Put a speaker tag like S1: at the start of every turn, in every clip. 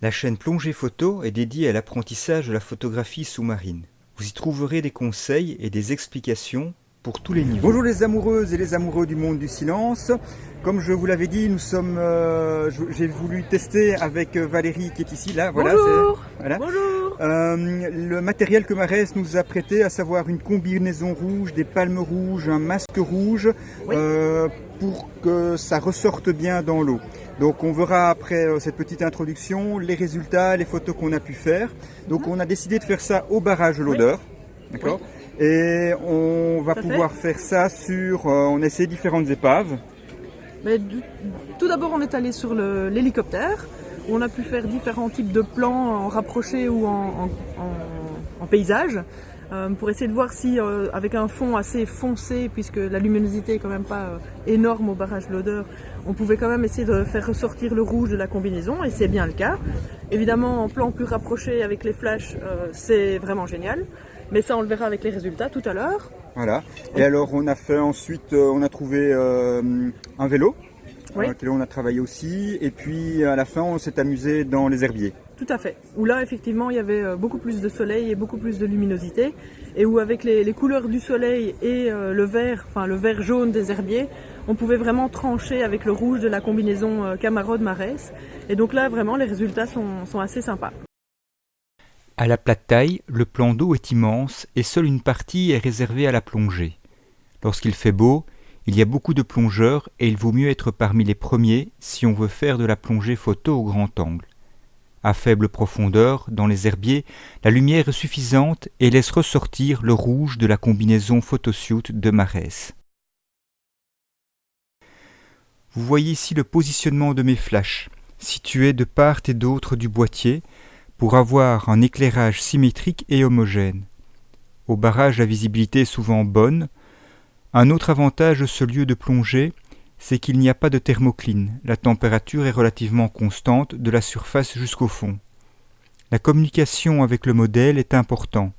S1: La chaîne Plongée Photo est dédiée à l'apprentissage de la photographie sous-marine. Vous y trouverez des conseils et des explications pour tous les niveaux. Bonjour les amoureuses et les amoureux du monde du silence. Comme je vous l'avais dit, j'ai voulu tester avec Valérie qui est ici. Là, voilà,
S2: bonjour.
S1: Voilà.
S2: Bonjour.
S1: Le matériel que Marès nous a prêté, à savoir une combinaison rouge, des palmes rouges, un masque rouge,
S2: Oui.
S1: pour que ça ressorte bien dans l'eau. Donc on verra après cette petite introduction les résultats, les photos qu'on a pu faire. Donc on a décidé de faire ça au barrage de l'Odeur. Oui. D'accord. Oui. Et on va pouvoir faire ça sur... on essaie différentes épaves.
S2: Mais tout d'abord on est allé sur l'hélicoptère, où on a pu faire différents types de plans en rapproché ou en paysage, pour essayer de voir si avec un fond assez foncé, puisque la luminosité est quand même pas énorme au barrage de l'Odeur, on pouvait quand même essayer de faire ressortir le rouge de la combinaison, et c'est bien le cas. Évidemment en plan plus rapproché avec les flashs, c'est vraiment génial. Mais ça, on le verra avec les résultats tout à l'heure. Voilà.
S1: Et alors, on a fait ensuite, on a trouvé un vélo,
S2: oui.
S1: Avec lequel on a travaillé aussi. Et puis, à la fin, on s'est amusé dans les herbiers.
S2: Tout à fait. Où là, effectivement, il y avait beaucoup plus de soleil et beaucoup plus de luminosité. Et où, avec les couleurs du soleil et le vert jaune des herbiers, on pouvait vraiment trancher avec le rouge de la combinaison Camarode-Marès. Et donc là, vraiment, les résultats sont assez sympas.
S1: À la plate taille, le plan d'eau est immense et seule une partie est réservée à la plongée. Lorsqu'il fait beau, il y a beaucoup de plongeurs et il vaut mieux être parmi les premiers si on veut faire de la plongée photo au grand angle. À faible profondeur, dans les herbiers, la lumière est suffisante et laisse ressortir le rouge de la combinaison photoshoot de Marès. Vous voyez ici le positionnement de mes flashs, situés de part et d'autre du boîtier, pour avoir un éclairage symétrique et homogène. Au barrage, la visibilité est souvent bonne. Un autre avantage de ce lieu de plongée, c'est qu'il n'y a pas de thermocline. La température est relativement constante de la surface jusqu'au fond. La communication avec le modèle est importante.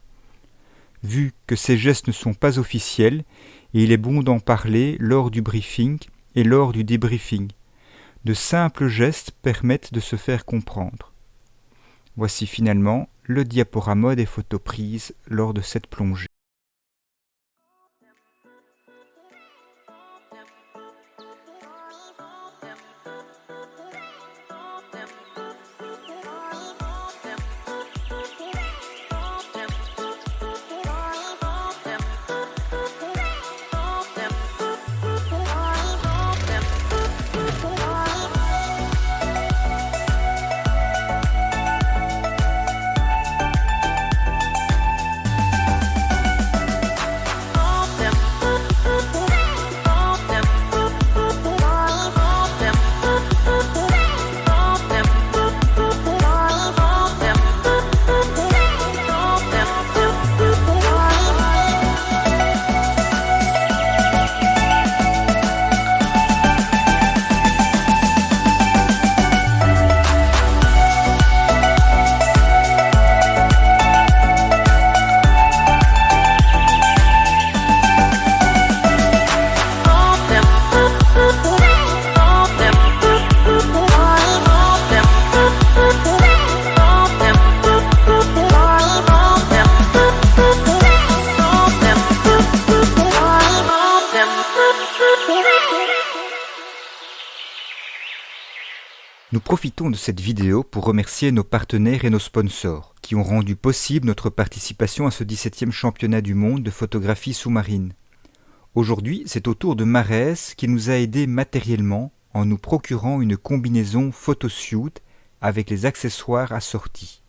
S1: Vu que ces gestes ne sont pas officiels, il est bon d'en parler lors du briefing et lors du débriefing. De simples gestes permettent de se faire comprendre. Voici finalement le diaporama des photos prises lors de cette plongée. Nous profitons de cette vidéo pour remercier nos partenaires et nos sponsors qui ont rendu possible notre participation à ce 17e championnat du monde de photographie sous-marine. Aujourd'hui, c'est au tour de Marès qui nous a aidés matériellement en nous procurant une combinaison photoshoot avec les accessoires assortis,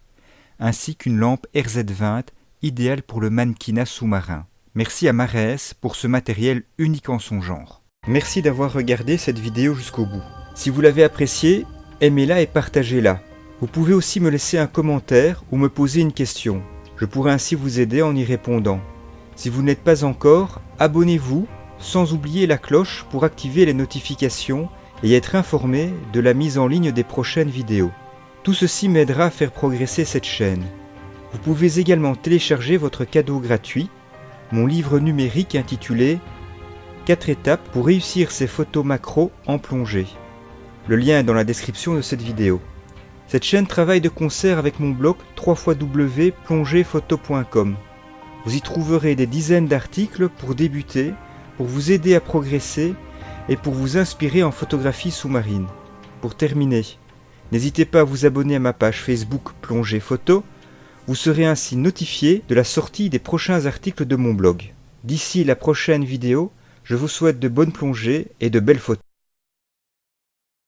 S1: ainsi qu'une lampe RZ20 idéale pour le mannequinat sous-marin. Merci à Marès pour ce matériel unique en son genre. Merci d'avoir regardé cette vidéo jusqu'au bout. Si vous l'avez appréciée, aimez-la et partagez-la. Vous pouvez aussi me laisser un commentaire ou me poser une question. Je pourrai ainsi vous aider en y répondant. Si vous n'êtes pas encore, abonnez-vous, sans oublier la cloche pour activer les notifications et être informé de la mise en ligne des prochaines vidéos. Tout ceci m'aidera à faire progresser cette chaîne. Vous pouvez également télécharger votre cadeau gratuit, mon livre numérique intitulé 4 étapes pour réussir ses photos macro en plongée. Le lien est dans la description de cette vidéo. Cette chaîne travaille de concert avec mon blog www.plongephoto.com. Vous y trouverez des dizaines d'articles pour débuter, pour vous aider à progresser et pour vous inspirer en photographie sous-marine. Pour terminer, n'hésitez pas à vous abonner à ma page Facebook Plongée Photo. Vous serez ainsi notifié de la sortie des prochains articles de mon blog. D'ici la prochaine vidéo, je vous souhaite de bonnes plongées et de belles photos.